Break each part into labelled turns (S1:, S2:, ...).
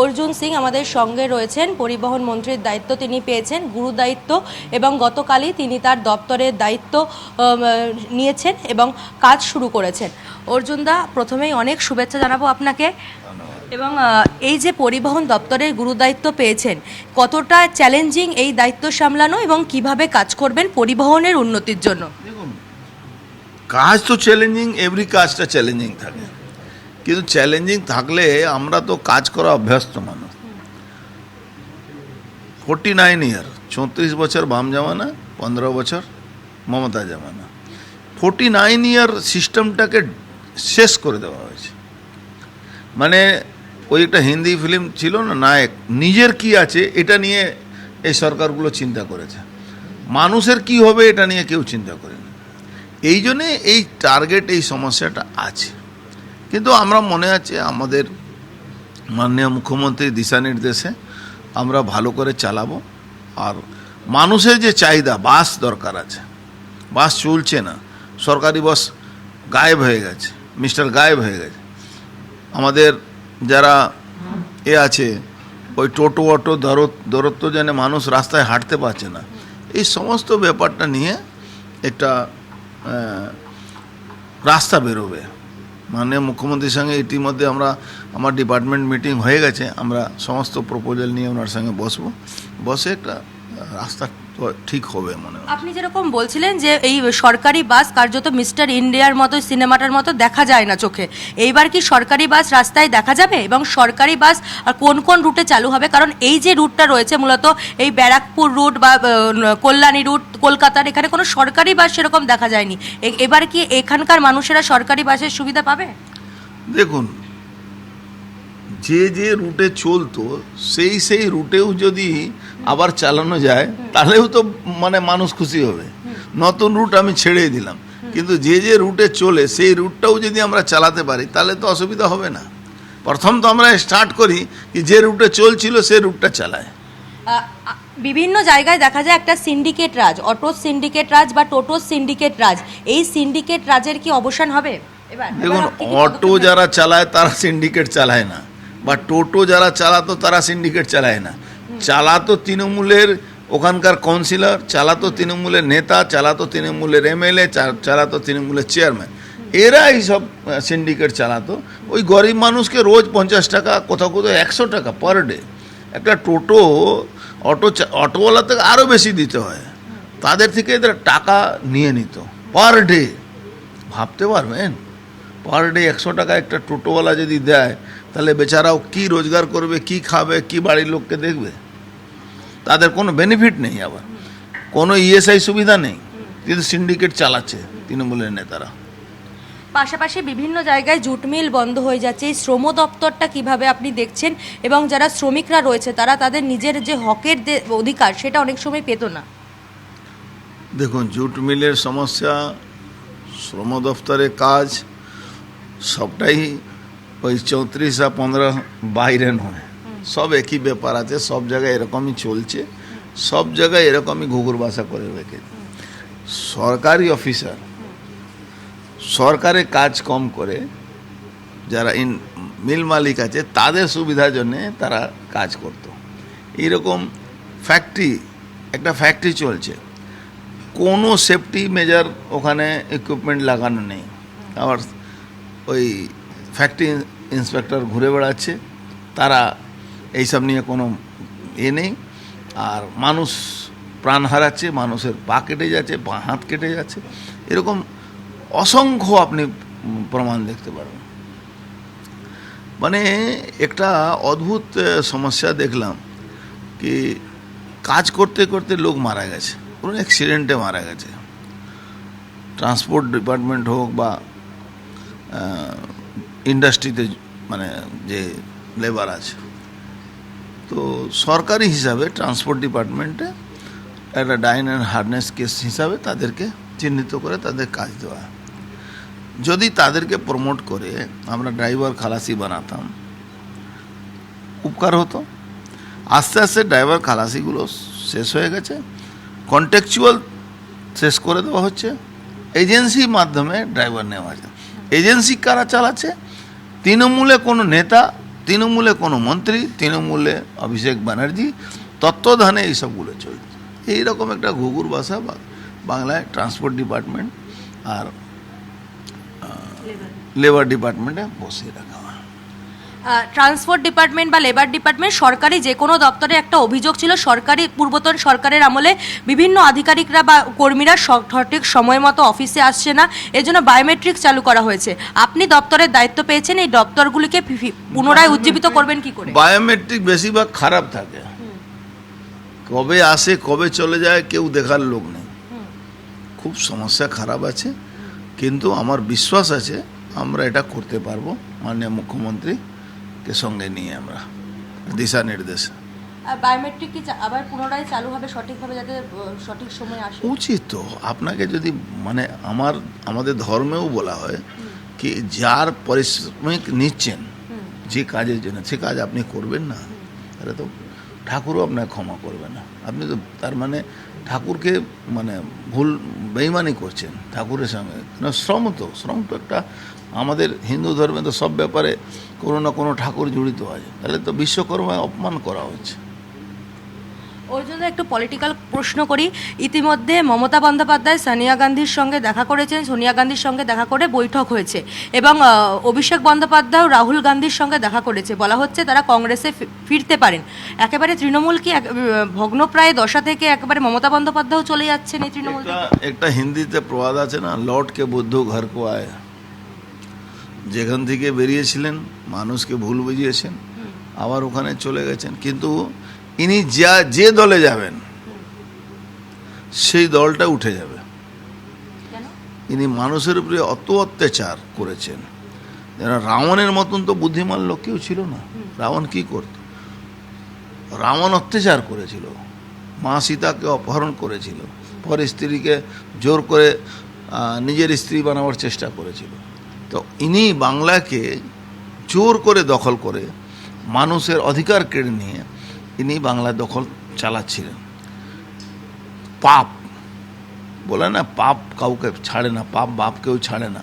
S1: অর্জুন সিং আমাদের সঙ্গে রয়েছেন, পরিবহন মন্ত্রীর দায়িত্ব তিনি পেয়েছেন, গুরু দায়িত্ব, এবং গতকালই তিনি তার দপ্তরের দায়িত্ব নিয়েছেন এবং কাজ শুরু করেছেন। অর্জুনদা, প্রথমেই অনেক শুভেচ্ছা জানাবো আপনাকে। এবং এই যে পরিবহন দপ্তরের গুরু দায়িত্ব পেয়েছেন, কতটা চ্যালেঞ্জিং এই দায়িত্ব সামলানো এবং কিভাবে কাজ করবেন পরিবহনের উন্নতির জন্য?
S2: দেখুন, কাজ তো চ্যালেঞ্জিং, এভরি কাজটা চ্যালেঞ্জিং থাকে, কিন্তু চ্যালেঞ্জিং থাকলে আমরা তো কাজ করা অভ্যস্ত মানুষ। 49 ইয়ার, 34 বছর বাম জামানা, 15 বছর মমতা জামানা, 49 ইয়ার সিস্টেমটাকে শেষ করে দেওয়া হয়েছে। মানে ওই একটা হিন্দি ফিল্ম ছিল না, নায়ক নিজের কি আছে এটা নিয়ে এই সরকারগুলো চিন্তা করেছে, মানুষের কি হবে এটা নিয়ে কেউ চিন্তা করেনি। এই জন্যে এই টার্গেট, এই সমস্যাটা আছে। কিন্তু আমরা মনে আছে আমাদের মাননীয় মুখ্যমন্ত্রীর দিশা নির্দেশে আমরা ভালো করে চালাবো। আর মানুষের যে চাহিদা, বাস দরকার আছে, বাস চলছে না, সরকারি বাস গায়েব হয়ে গেছে, মিস্টার গায়েব হয়ে গেছে। আমাদের যারা আছে ওই টোটো অটো দূরত্ব জেনে মানুষ রাস্তায় হাঁটতে পারছে না, এই সমস্ত ব্যাপারটা নিয়ে একটা রাস্তা বেরোবে। মাননীয় মুখ্যমন্ত্রীর সঙ্গে ইতিমধ্যে আমার ডিপার্টমেন্ট মিটিং হয়ে গেছে, আমরা সমস্ত প্রপোজাল নিয়ে ওনার সঙ্গে বসে একটা রাস্তা ঠিক হবে মনে হয়।
S1: আপনি যেরকম বলছিলেন যে এই সরকারি বাস কার্যত মিস্টার ইন্ডিয়ার মতো, সিনেমাটার মতো দেখা যায় না চোখে, এইবার কি সরকারি বাস রাস্তায় দেখা যাবে? এবং সরকারি বাস আর কোন কোন রুটে চালু হবে? কারণ এই যে রুটটা রয়েছে মূলত এই ব্যারাকপুর রুট বা কল্যাণী রুট কলকাতার, এখানে কোনো সরকারি বাস সেরকম দেখা যায়নি। এবার কি এখানকার মানুষেরা সরকারি বাসের সুবিধা পাবে?
S2: দেখুন, যে রুটে চলতো সেই রুটেও যদি আবার চালানো যায় তাহলেও তো মানে মানুষ খুশি হবে। নতুন রুট আমি ছেড়ে দিলাম, কিন্তু যে রুটে চলে সেই রুটটাও যদি আমরা চালাতে পারি তাহলে তো অসুবিধা হবে না। প্রথম তো আমরা স্টার্ট করি কি যে রুটে চলছিল সেই রুটটা চালায়।
S1: বিভিন্ন জায়গায় দেখা যায় একটা সিন্ডিকেট রাজ, অটো সিন্ডিকেট রাজ বা টোটো সিন্ডিকেট রাজ, এই সিন্ডিকেট রাজের কি অবসান হবে?
S2: দেখুন, অটো যারা চালায় তারা সিন্ডিকেট চালায় না, বা টোটো যারা চালাতো তারা সিন্ডিকেট চালায় না। চালাতো তৃণমূলের ওখানকার কাউন্সিলর, চালাতো তৃণমূলের নেতা, চালাতো তৃণমূলের এমএলএ, চালাতো তৃণমূলের চেয়ারম্যান, এরা এইসব সিন্ডিকেট চালাতো। ওই গরিব মানুষকে রোজ 50 টাকা, কোথাও 100 টাকা পার ডে। একটা টোটো অটোওয়ালা থেকে আরও বেশি দিতে হয়, তাদের থেকে এদের টাকা নিয়ে নিত পার ডে। ভাবতে পারবেন, পার ডে 100 টাকা একটা টোটোওয়ালা যদি দেয় তাহলে বেচারাও কি রোজগার করবে, কি খাবে, কি বাড়ির লোককে দেখবে? তাদের কোনো বেনিফিট নেই, আবার কোনো ইএসআই সুবিধা নেই, কিন্তু সিন্ডিকেট চালাচ্ছে তৃণমূলের নেতারা।
S1: পাশাপাশি বিভিন্ন জায়গায় জুট মিল বন্ধ হয়ে যাচ্ছে, এই শ্রম দপ্তরটা কিভাবে আপনি দেখছেন? এবং যারা শ্রমিকরা রয়েছে তারা তাদের নিজের যে হকের অধিকার সেটা অনেক সময় পেত না।
S2: দেখুন, জুট মিলের সমস্যা, শ্রম দপ্তরের কাজ সবটাই ওই 34 আর 15 বাইরে নয়, সব একই ব্যাপার আছে। সব জায়গায় এরকমই চলছে, সব জায়গায় এরকমই ঘুঘুর বাসা করে রেখে। সরকারি অফিসার সরকারের কাজ কম করে, যারা মিল মালিক আছে তাদের সুবিধার জন্যে তারা কাজ করত। এইরকম একটা ফ্যাক্টরি চলছে, কোনো সেফটি মেজার ওখানে ইকুইপমেন্ট লাগানো নেই, আবার ওই ফ্যাক্টরি ইন্সপেক্টর ঘুরে বেড়াচ্ছে, তারা এইসব নিয়ে কোনো নেই। আর মানুষ প্রাণ হারাচ্ছে, মানুষের পা কেটে যাচ্ছে, বা হাত কেটে যাচ্ছে, এরকম অসংখ্য আপনি প্রমাণ দেখতে পারবেন। মানে একটা অদ্ভুত সমস্যা দেখলাম কি, কাজ করতে করতে লোক মারা গেছে, কোনো অ্যাক্সিডেন্টে মারা গেছে। ট্রান্সপোর্ট ডিপার্টমেন্ট হোক বা ইন্ডাস্ট্রিতে মানে যে লেবার আছে, তো সরকারি হিসাবে ট্রান্সপোর্ট ডিপার্টমেন্টে একটা ডাইন অ্যান্ড হার্ডনেস কেস হিসাবে তাদেরকে চিহ্নিত করে তাদের কাজ দেওয়া। যদি তাদেরকে প্রমোট করে আমরা ড্রাইভার খালাসি বানাতাম, উপকার হতো। আস্তে আস্তে ড্রাইভার খালাসিগুলো শেষ হয়ে গেছে, কন্ট্রাকচুয়াল শেষ করে দেওয়া হচ্ছে, এজেন্সির মাধ্যমে ড্রাইভার নেওয়া যায়। এজেন্সি কারা চালাচ্ছে? তৃণমূলে কোনো নেতা তৃণমূলে কোনো মন্ত্রী, তৃণমূলে অভিষেক ব্যানার্জি তত্ত্বাবধানে এইসবগুলো চলছে। এইরকম একটা ঘুঘুর বাসা বাংলায় ট্রান্সপোর্ট ডিপার্টমেন্ট আর লেবার ডিপার্টমেন্টে বসিয়ে রাখা হয়।
S1: ট্রান্সপোর্ট ডিপার্টমেন্ট বা লেবার ডিপার্টমেন্ট সরকারি যে কোনো দপ্তরে একটা অভিযোগ ছিল, সরকারি পূর্বতন সরকারের আমলে বিভিন্ন আধিকারিকরা বা কর্মীরা সঠিক সময় মতো অফিসে আসছে না, এজন্য বায়োমেট্রিক চালু করা হয়েছে। আপনি দপ্তরের দায়িত্ব পেয়েছেন, এই দপ্তরগুলিকে পুনরায় উজ্জীবিত করবেন কি করে?
S2: বায়োমেট্রিক বেশিরভাগ খারাপ থাকে, কবে আসে কবে চলে যায় কেউ দেখার লোক নেই, খুব সমস্যা খারাপ আছে। কিন্তু আমার বিশ্বাস আছে আমরা এটা করতে পারবো, মাননীয় মুখ্যমন্ত্রীকে সঙ্গে নিয়ে আমরা দিশা নির্দেশ।
S1: বায়োমেট্রিক কি আবার পুনরায় চালু হবে সঠিকভাবে, যাতে সঠিক সময় আসে?
S2: উচিত তো। আপনাকে যদি মানে আমাদের ধর্মেও বলা হয় কি যার পারিশ্রমিক নিচ্ছেন যে কাজের জন্য, সে কাজ আপনি করবেন না, তাহলে তো ঠাকুরও আপনাকে ক্ষমা করবে না। আপনি তো তার মানে ঠাকুরকে মানে ভুল বেইমানি করছেন ঠাকুরের সঙ্গে। শ্রম তো একটা আমাদের হিন্দু ধর্মে তো সব ব্যাপারে কোনো না কোনো ঠাকুর জড়িত আছে, তাহলে তো বিশ্বকর্মায় অপমান করা হচ্ছে।
S1: ওর জন্য একটু পলিটিক্যাল প্রশ্ন করি। ইতিমধ্যে মমতা বন্দ্যোপাধ্যায় সোনিয়া গান্ধীর সঙ্গে দেখা করেছেন, সোনিয়া গান্ধীর সঙ্গে দেখা করে বৈঠক হয়েছে এবং অভিষেক বন্দ্যোপাধ্যায় রাহুল গান্ধীর সঙ্গে দেখা করেছে। বলা হচ্ছে তারা কংগ্রেসে ফিরতে পারেন। একেবারে তৃণমূল কি ভগ্নপ্রায় দশা থেকে একেবারে মমতা বন্দ্যোপাধ্যায়ও চলে যাচ্ছেন এই তৃণমূল?
S2: একটা হিন্দিতে প্রবাদ আছে না, লটকে বুদ্ধ ঘর কো আয়। যেখান থেকে বেরিয়েছিলেন মানুষকে ভুল বুঝিয়েছেন, আবার ওখানে চলে গেছেন। কিন্তু ইনি যে দলে যাবেন সেই দলটা উঠে যাবে। ইনি মানুষের উপরে অত অত্যাচার করেছেন, যেন রাবণের মতন তো বুদ্ধিমান লোক কেউ ছিল না। রাবণ কি করত? রাবণ অত্যাচার করেছিল, মা সীতাকে অপহরণ করেছিল, পরে স্ত্রীকে জোর করে নিজের স্ত্রী বানাবার চেষ্টা করেছিল। তো ইনি বাংলাকে জোর করে দখল করে মানুষের অধিকার কেড়ে নিয়ে ইনি বাংলা দখল চালাচ্ছিলেন। পাপ বলে না, পাপ কাউকে ছাড়ে না, পাপ বাপকেও ছাড়ে না।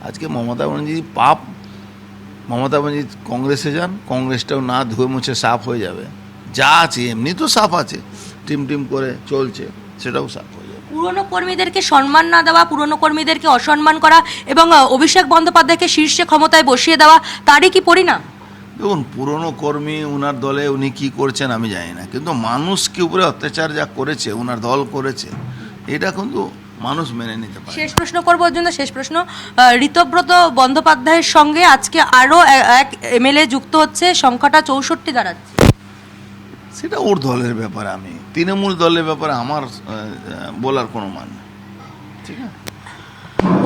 S2: আজকে মমতা ব্যানার্জি কংগ্রেসে যান, কংগ্রেসটাও না ধুয়ে মুছে সাফ হয়ে যাবে। যা আছে এমনি তো সাফ আছে, টিম করে চলছে, সেটাও সাফ হয়ে যাবে।
S1: পুরনো কর্মীদেরকে সম্মান না দেওয়া, পুরনো কর্মীদেরকে অসম্মান করা এবং অভিষেক বন্দ্যোপাধ্যায়কে শীর্ষে ক্ষমতায় বসিয়ে দেওয়া, তারই কি পরিণাম?
S2: দেখুন, পুরনো কর্মী উনার দলে উনি কি করছেন আমি জানি না, কিন্তু মানুষকে উপরে অত্যাচার যা করেছে উনার দল করেছে, এটা কিন্তু মানুষ মেনে নিতে পারে।
S1: শেষ প্রশ্ন করবো ওর জন্য, শেষ প্রশ্ন। ঋতব্রত বন্দ্যোপাধ্যায়ের সঙ্গে আজকে আরও এক এমএলএ যুক্ত হচ্ছে, সংখ্যাটা 64 দাঁড়াচ্ছে।
S2: সেটা ওর দলের ব্যাপারে, আমি তৃণমূল দলের ব্যাপারে আমার বলার কোনো মান নেই। ঠিক আছে।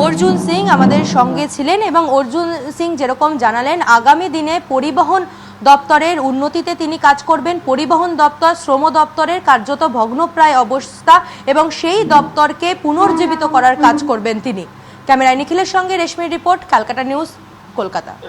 S1: অর্জুন সিং আমাদের সঙ্গে ছিলেন এবং অর্জুন সিং যেরকম জানালেন আগামী দিনে পরিবহন দপ্তরের উন্নতিতে তিনি কাজ করবেন। পরিবহন দপ্তর শ্রম দপ্তরের কার্যত ভগ্নপ্রায় অবস্থা এবং সেই দপ্তরকে পুনর্জীবিত করার কাজ করবেন তিনি। ক্যামেরায় নিখিলের সঙ্গে রেশমির রিপোর্ট, ক্যালকাটা নিউজ, কলকাতা।